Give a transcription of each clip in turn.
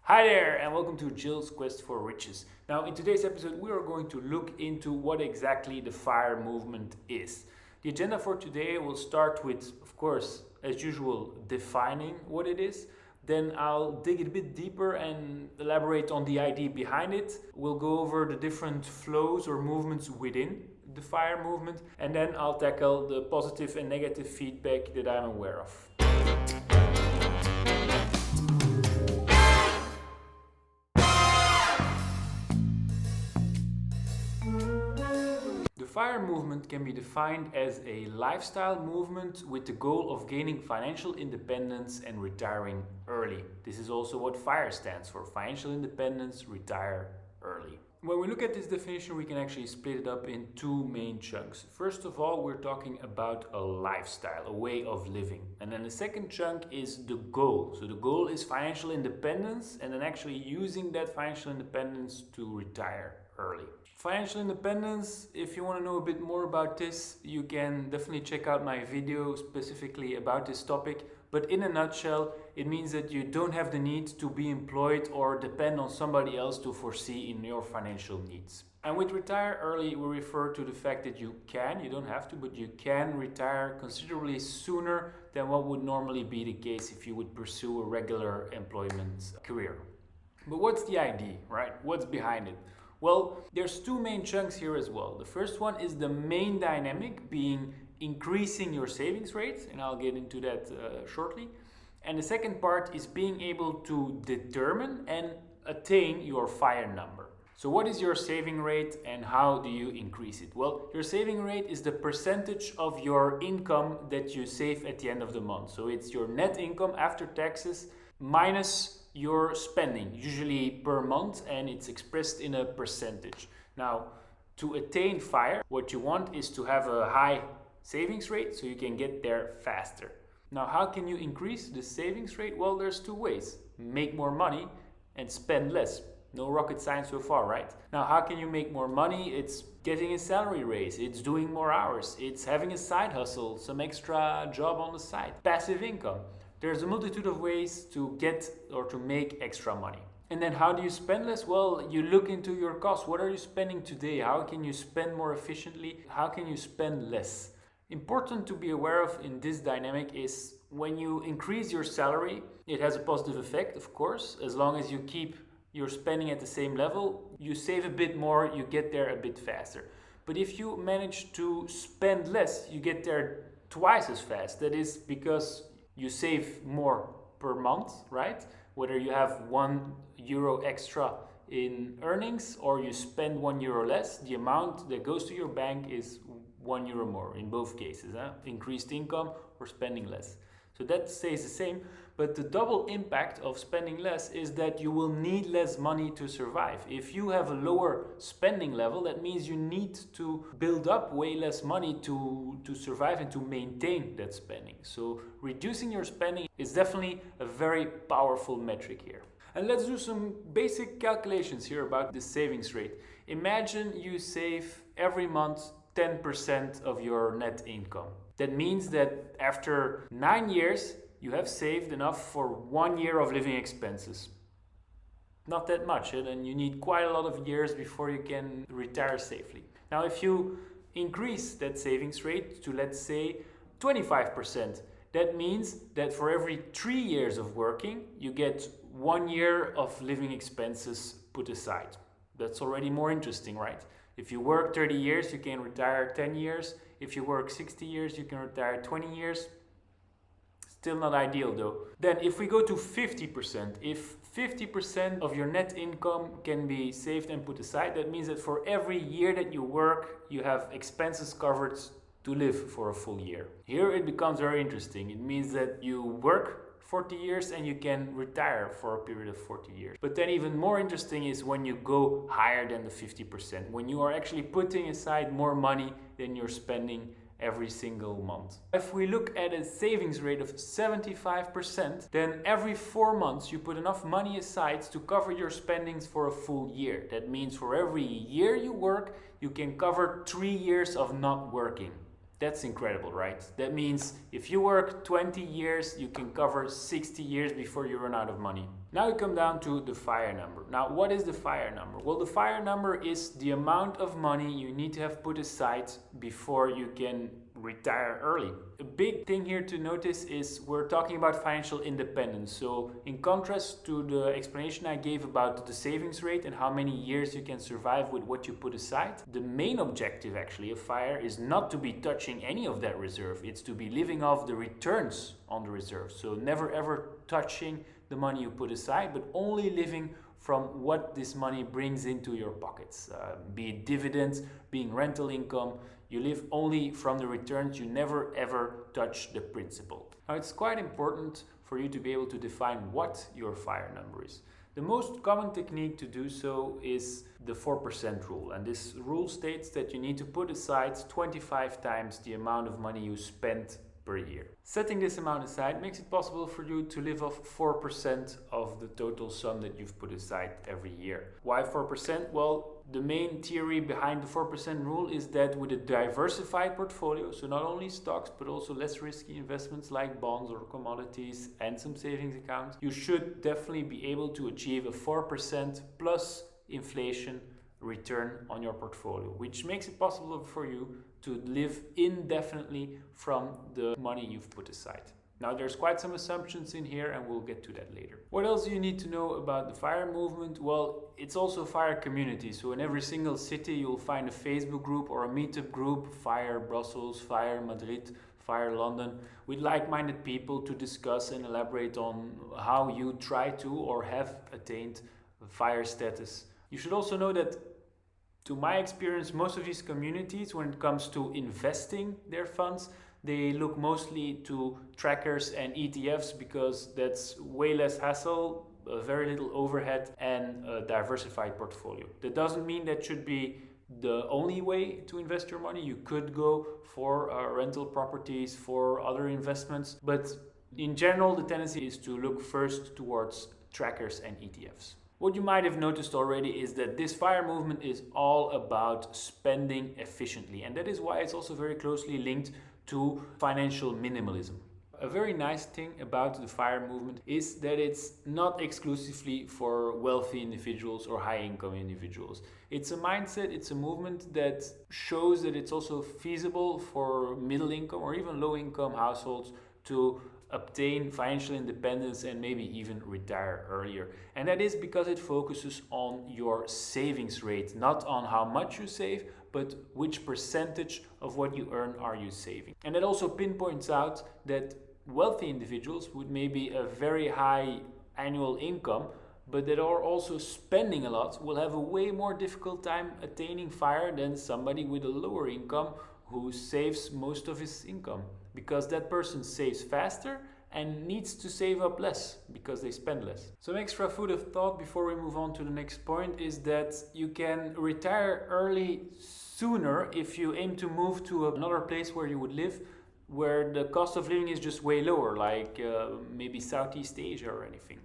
Hi there, and welcome to Jill's Quest for Riches. Now, in today's episode, we are going to look into what exactly the FIRE movement is. The agenda for today will start with, of course, as usual, defining what it is. Then I'll dig a bit deeper and elaborate on the idea behind it. We'll go over the different flows or movements within the FIRE movement, and then I'll tackle the positive and negative feedback that I'm aware of. The FIRE movement can be defined as a lifestyle movement with the goal of gaining financial independence and retiring early. This is also what FIRE stands for: financial independence, retire early. When we look at this definition, we can actually split it up in two main chunks. First of all, we're talking about a lifestyle, a way of living. And then the second chunk is the goal. So the goal is financial independence and then actually using that financial independence to retire early. Financial independence, if you want to know a bit more about this, you can definitely check out my video specifically about this topic. But in a nutshell, it means that you don't have the need to be employed or depend on somebody else to foresee in your financial needs. And with retire early, we refer to the fact that you don't have to, but you can retire considerably sooner than what would normally be the case if you would pursue a regular employment career. But what's the idea, right? What's behind it? Well, there's two main chunks here as well. The first one is the main dynamic being increasing your savings rate, and I'll get into that shortly. And the second part is being able to determine and attain your FIRE number. So what is your saving rate and how do you increase it? Well, your saving rate is the percentage of your income that you save at the end of the month. So it's your net income after taxes minus your spending, usually per month, and it's expressed in a percentage. Now, to attain FIRE, what you want is to have a high savings rate so you can get there faster. Now, how can you increase the savings rate? Well, there's two ways: make more money and spend less. No rocket science so far, right? Now, how can you make more money? It's getting a salary raise, it's doing more hours, it's having a side hustle, some extra job on the side, passive income. There's a multitude of ways to get or to make extra money. And then how do you spend less? Well, you look into your costs. What are you spending today? How can you spend more efficiently? How can you spend less? Important to be aware of in this dynamic is when you increase your salary, it has a positive effect, of course. As long as you keep your spending at the same level, you save a bit more, you get there a bit faster. But if you manage to spend less, you get there twice as fast. That is because you save more per month, right? Whether you have €1 extra in earnings or you spend €1 less, the amount that goes to your bank is €1 more in both cases. Increased income or spending less. So that stays the same, but the double impact of spending less is that you will need less money to survive. If you have a lower spending level, that means you need to build up way less money to survive and to maintain that spending. So reducing your spending is definitely a very powerful metric here. And let's do some basic calculations here about the savings rate. Imagine you save every month 10% of your net income. That means that after 9 years, you have saved enough for 1 year of living expenses. Not that much, and you need quite a lot of years before you can retire safely. Now, if you increase that savings rate to, let's say, 25%, that means that for every 3 years of working, you get 1 year of living expenses put aside. That's already more interesting, right? If you work 30 years, you can retire 10 years. If you work 60 years, you can retire 20 years. Still not ideal though. Then if we go to 50%, if 50% of your net income can be saved and put aside, that means that for every year that you work, you have expenses covered to live for a full year. Here it becomes very interesting. It means that you work 40 years and you can retire for a period of 40 years. But then even more interesting is when you go higher than the 50%, when you are actually putting aside more money than you're spending every single month. If we look at a savings rate of 75%, then every 4 months you put enough money aside to cover your spendings for a full year. That means for every year you work, you can cover 3 years of not working. That's incredible, right? That means if you work 20 years, you can cover 60 years before you run out of money. Now we come down to the FIRE number. Now, what is the FIRE number? Well, the FIRE number is the amount of money you need to have put aside before you can retire early. A big thing here to notice is we're talking about financial independence. So in contrast to the explanation I gave about the savings rate and how many years you can survive with what you put aside, the main objective actually of FIRE is not to be touching any of that reserve. It's to be living off the returns on the reserve. So never ever touching the money you put aside, but only living from what this money brings into your pockets, be it dividends, being rental income. You live only from the returns, you never ever touch the principal. Now it's quite important for you to be able to define what your FIRE number is. The most common technique to do so is the 4% rule, and this rule states that you need to put aside 25 times the amount of money you spent per year. Setting this amount aside makes it possible for you to live off 4% of the total sum that you've put aside every year. Why 4%? Well, the main theory behind the 4% rule is that with a diversified portfolio, so not only stocks but also less risky investments like bonds or commodities and some savings accounts, you should definitely be able to achieve a 4% plus inflation return on your portfolio, which makes it possible for you to live indefinitely from the money you've put aside. Now there's quite some assumptions in here and we'll get to that later. What else do you need to know about the FIRE movement? Well, it's also a FIRE community. So in every single city you'll find a Facebook group or a meetup group, FIRE Brussels, FIRE Madrid, FIRE London, with like-minded people to discuss and elaborate on how you try to or have attained FIRE status. You should also know that, to my experience, most of these communities, when it comes to investing their funds, they look mostly to trackers and ETFs because that's way less hassle, very little overhead, and a diversified portfolio. That doesn't mean that should be the only way to invest your money. You could go for rental properties, for other investments, but in general, the tendency is to look first towards trackers and ETFs. What you might have noticed already is that this FIRE movement is all about spending efficiently, and that is why it's also very closely linked to financial minimalism. A very nice thing about the FIRE movement is that it's not exclusively for wealthy individuals or high-income individuals. It's a mindset, it's a movement that shows that it's also feasible for middle-income or even low-income households to obtain financial independence and maybe even retire earlier. And that is because it focuses on your savings rate, not on how much you save, but which percentage of what you earn are you saving. And it also pinpoints out that wealthy individuals with maybe a very high annual income, but that are also spending a lot, will have a way more difficult time attaining FIRE than somebody with a lower income who saves most of his income, because that person saves faster and needs to save up less because they spend less. Some extra food of thought before we move on to the next point is that you can retire early sooner if you aim to move to another place where you would live, where the cost of living is just way lower, like maybe Southeast Asia or anything.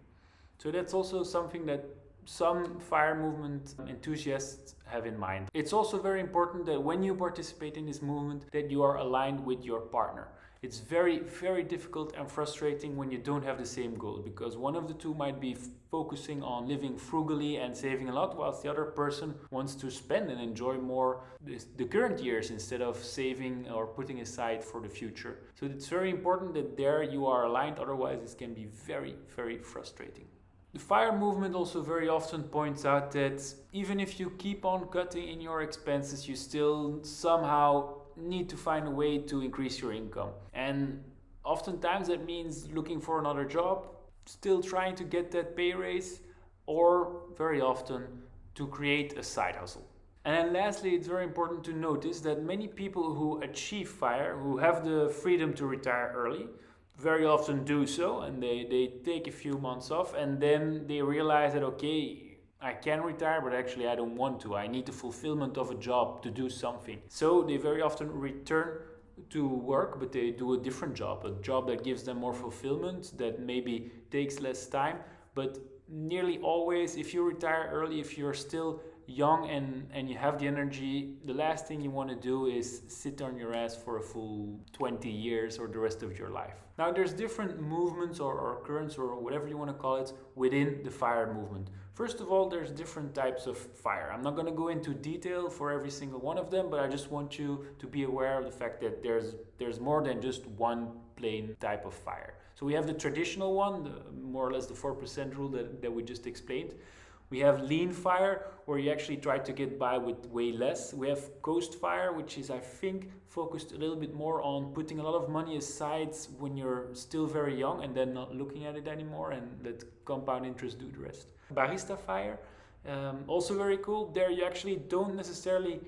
So that's also something that some FIRE movement enthusiasts have in mind. It's also very important that when you participate in this movement that you are aligned with your partner. It's very, very difficult and frustrating when you don't have the same goal, because one of the two might be focusing on living frugally and saving a lot, whilst the other person wants to spend and enjoy more the current years instead of saving or putting aside for the future. So it's very important that there you are aligned, otherwise this can be very, very frustrating. The FIRE movement also very often points out that even if you keep on cutting in your expenses, you still somehow need to find a way to increase your income. And oftentimes that means looking for another job, still trying to get that pay raise, or very often to create a side hustle. And then lastly, it's very important to notice that many people who achieve FIRE, who have the freedom to retire early, very often do so, and they take a few months off, and then they realize that, okay, I can retire, but actually I don't want to. I need the fulfillment of a job to do something. So they very often return to work, but they do a different job, a job that gives them more fulfillment, that maybe takes less time. But nearly always, if you retire early, if you're still young and you have the energy, the last thing you want to do is sit on your ass for a full 20 years or the rest of your life. Now there's different movements or currents or whatever you want to call it within the FIRE movement. First of all, there's different types of FIRE. I'm not going to go into detail for every single one of them, but I just want you to be aware of the fact that there's more than just one plain type of FIRE. So we have the traditional one, more or less the 4% rule that we just explained. We have lean FIRE, where you actually try to get by with way less. We have coast FIRE, which is, I think, focused a little bit more on putting a lot of money aside when you're still very young and then not looking at it anymore and let compound interest do the rest. Barista FIRE, also very cool. There you actually don't necessarily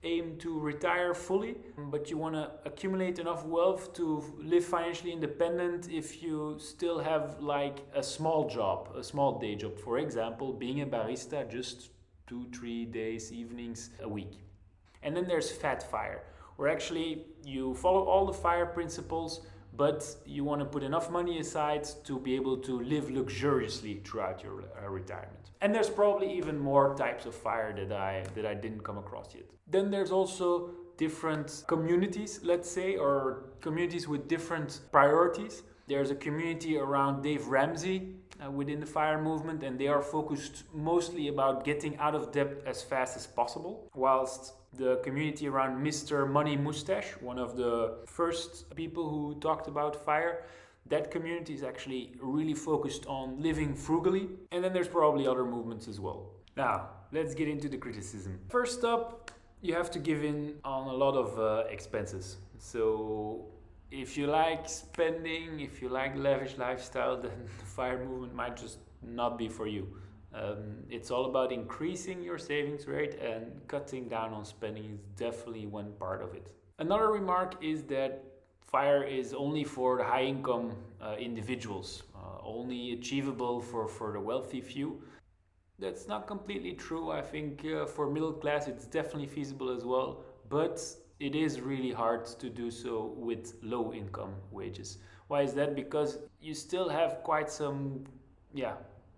aim to retire fully, but you want to accumulate enough wealth to live financially independent if you still have like a small job, a small day job. For example, being a barista just 2-3 days, evenings a week. And then there's fat FIRE, where actually you follow all the FIRE principles, but you want to put enough money aside to be able to live luxuriously throughout your retirement. And there's probably even more types of FIRE that I didn't come across yet. Then there's also different communities, let's say, or communities with different priorities. There's a community around Dave Ramsey within the FIRE movement, and they are focused mostly about getting out of debt as fast as possible, whilst the community around Mr. Money Mustache, one of the first people who talked about FIRE, that community is actually really focused on living frugally. And then there's probably other movements as well. Now, let's get into the criticism. First up, you have to give in on a lot of expenses. So if you like spending, if you like lavish lifestyle, then the FIRE movement might just not be for you. It's all about increasing your savings rate, and cutting down on spending is definitely one part of it. Another remark is that FIRE is only for the high income individuals, only achievable for the wealthy few. That's not completely true. I think for middle class it's definitely feasible as well, but it is really hard to do so with low income wages. Why is that? Because you still have quite some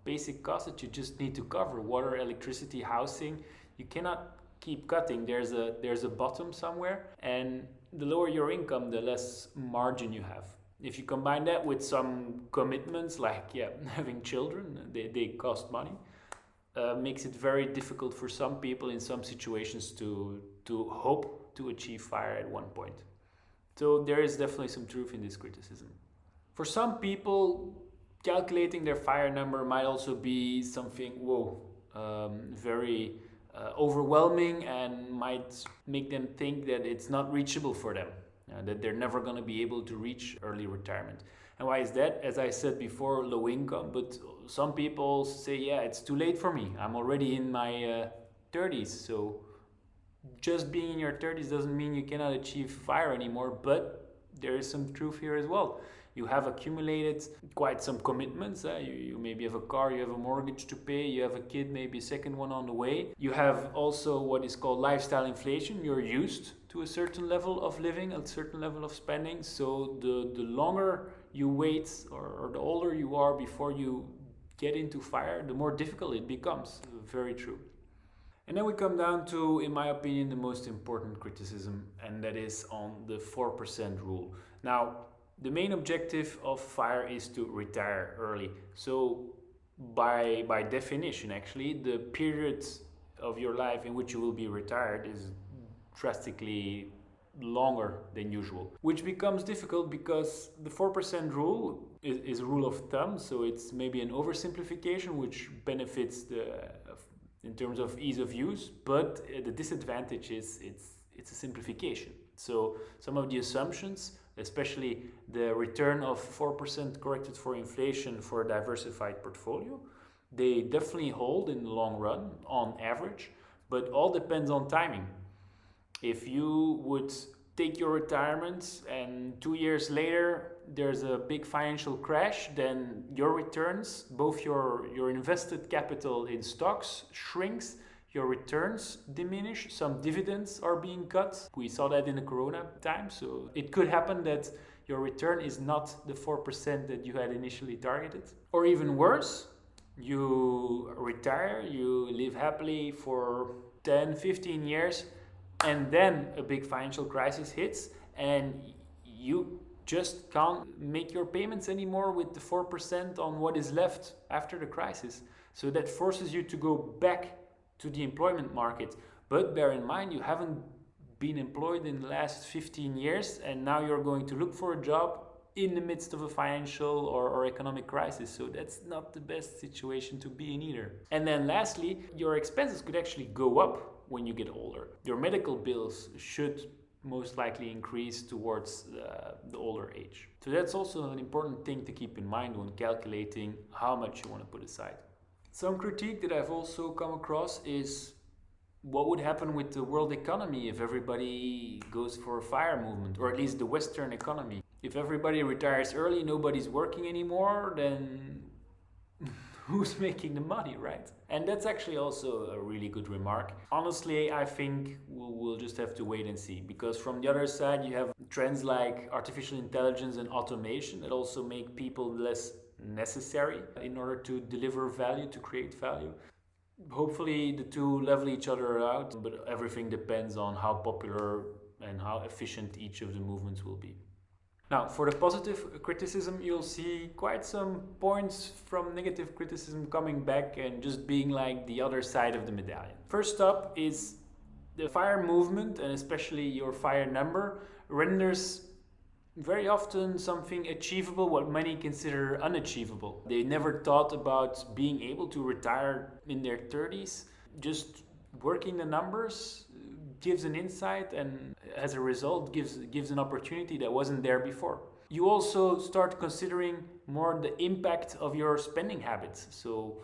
basic costs that you just need to cover. Water, electricity, housing. You cannot keep cutting. There's a bottom somewhere, and the lower your income, the less margin you have. If you combine that with some commitments like having children, they cost money, makes it very difficult for some people in some situations to hope to achieve FIRE at one point. So there is definitely some truth in this criticism. For some people, calculating their FIRE number might also be something very overwhelming, and might make them think that it's not reachable for them, that they're never going to be able to reach early retirement. And why is that? As I said before, low income, but some people say, it's too late for me. I'm already in my 30s, so just being in your 30s doesn't mean you cannot achieve FIRE anymore, but there is some truth here as well. You have accumulated quite some commitments. You maybe have a car, you have a mortgage to pay, you have a kid, maybe a second one on the way. You have also what is called lifestyle inflation. You're used to a certain level of living, a certain level of spending. So the longer you wait or the older you are before you get into FIRE, the more difficult it becomes. Very true. And then we come down to, in my opinion, the most important criticism, and that is on the 4% rule. Now, the main objective of FIRE is to retire early. So by definition, actually, the period of your life in which you will be retired is drastically longer than usual, which becomes difficult because the 4% rule is a rule of thumb. So it's maybe an oversimplification, which benefits in terms of ease of use, but the disadvantage is it's a simplification. So some of the assumptions, especially the return of 4% corrected for inflation for a diversified portfolio, they definitely hold in the long run on average, but all depends on timing. If you would take your retirement and 2 years later there's a big financial crash, then your returns, both your invested capital in stocks shrinks, your returns diminish, some dividends are being cut. We saw that in the Corona time, so it could happen that your return is not the 4% that you had initially targeted. Or even worse, you retire, you live happily for 10, 15 years, and then a big financial crisis hits and you just can't make your payments anymore with the 4% on what is left after the crisis. So that forces you to go back to the employment market. But bear in mind, you haven't been employed in the last 15 years and now you're going to look for a job in the midst of a financial or economic crisis. So that's not the best situation to be in either. And then lastly, your expenses could actually go up when you get older. Your medical bills should most likely increase towards the older age. So that's also an important thing to keep in mind when calculating how much you want to put aside. Some critique that I've also come across is what would happen with the world economy if everybody goes for a FIRE movement, or at least the Western economy. If everybody retires early, nobody's working anymore, then who's making the money, right? And that's actually also a really good remark. Honestly, I think we'll just have to wait and see, because from the other side, you have trends like artificial intelligence and automation that also make people less necessary in order to deliver value, to create value. Hopefully the two level each other out, but everything depends on how popular and how efficient each of the movements will be. Now, for the positive criticism, you'll see quite some points from negative criticism coming back and just being like the other side of the medallion. First up is the FIRE movement, and especially your FIRE number, renders very often something achievable what many consider unachievable. They never thought about being able to retire in their 30s. Just working the numbers gives an insight, and as a result gives an opportunity that wasn't there before. You also start considering more the impact of your spending habits. So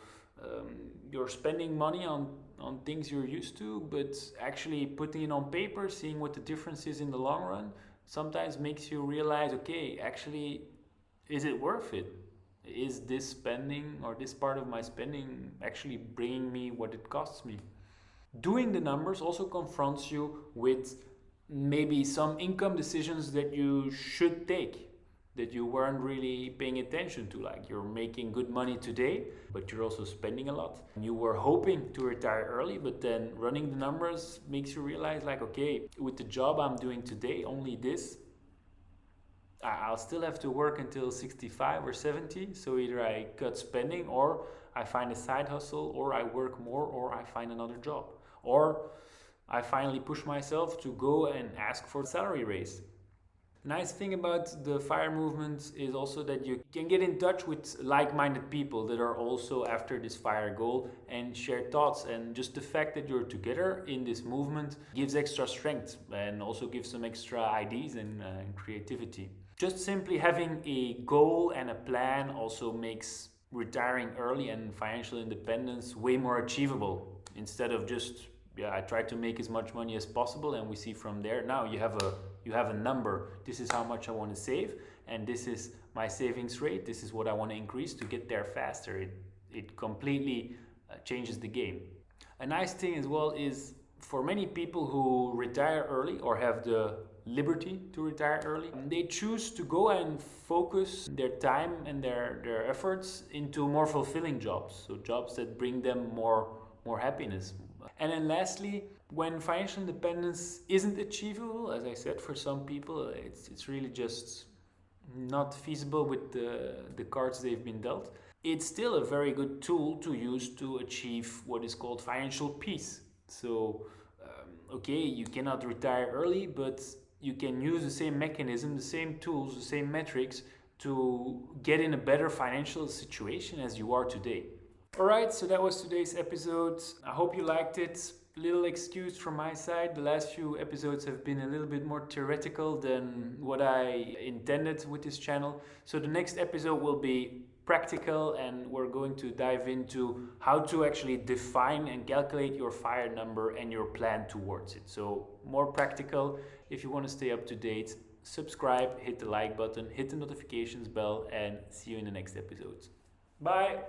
you're spending money on things you're used to, but actually putting it on paper, seeing what the difference is in the long run, sometimes makes you realize, okay, actually, is it worth it? Is this spending or this part of my spending actually bringing me what it costs me? Doing the numbers also confronts you with maybe some income decisions that you should take that you weren't really paying attention to. Like, you're making good money today, but you're also spending a lot. You were hoping to retire early, but then running the numbers makes you realize, like, okay, with the job I'm doing today, only this, I'll still have to work until 65 or 70. So either I cut spending, or I find a side hustle, or I work more, or I find another job, or I finally push myself to go and ask for a salary raise. Nice thing about the FIRE movement is also that you can get in touch with like-minded people that are also after this FIRE goal and share thoughts, and just the fact that you're together in this movement gives extra strength and also gives some extra ideas and creativity. Just simply having a goal and a plan also makes retiring early and financial independence way more achievable, instead of just I try to make as much money as possible, and we see from there, now you have a number. This is how much I want to save, and this is my savings rate. This is what I want to increase to get there faster. It completely changes the game. A nice thing as well is, for many people who retire early or have the liberty to retire early, they choose to go and focus their time and their efforts into more fulfilling jobs. So jobs that bring them more happiness. And then lastly, when financial independence isn't achievable, as I said, for some people, it's really just not feasible with the cards they've been dealt. It's still a very good tool to use to achieve what is called financial peace. So, okay, you cannot retire early, but you can use the same mechanism, the same tools, the same metrics to get in a better financial situation as you are today. Alright, so that was today's episode. I hope you liked it. Little excuse from my side. The last few episodes have been a little bit more theoretical than what I intended with this channel. So the next episode will be practical, and we're going to dive into how to actually define and calculate your FIRE number and your plan towards it. So more practical. If you want to stay up to date, subscribe, hit the like button, hit the notifications bell, and see you in the next episode. Bye!